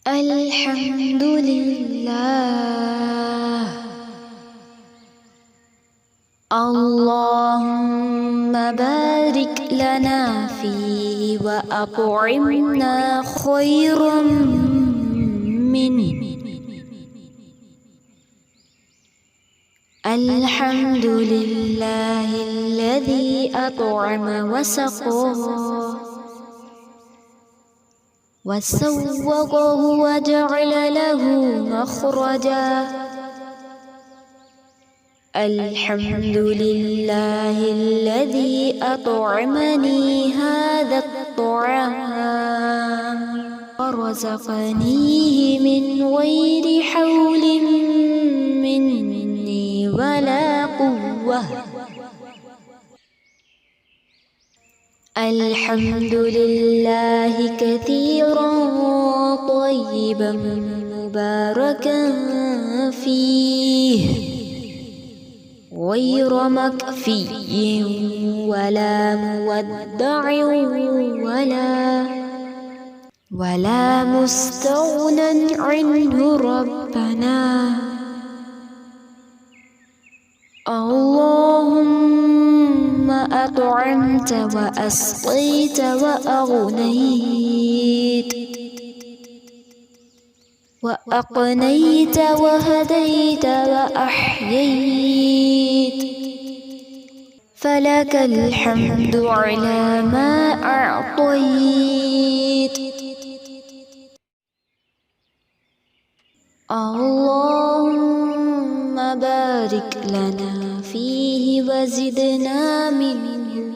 الحمد لله اللهم بارك لنا فيه وأطعمنا خيرا منه الحمد لله الذي أطعم وسقى وسوقه وجعل له مخرجا الحمد لله الذي أطعمني هذا الطعام ورزقنيه من غير حول مني ولا قوة الحمد لله كثيرا طيبا مباركا فيه غير مكفي ولا مودع ولا مستغنى عنه ربنا اللهم أطعمت وأسقيت وأقنيت وهديت وأحييت فلك الحمد على ما أعطيت اللهم بارك لنا فيه وزدنا منه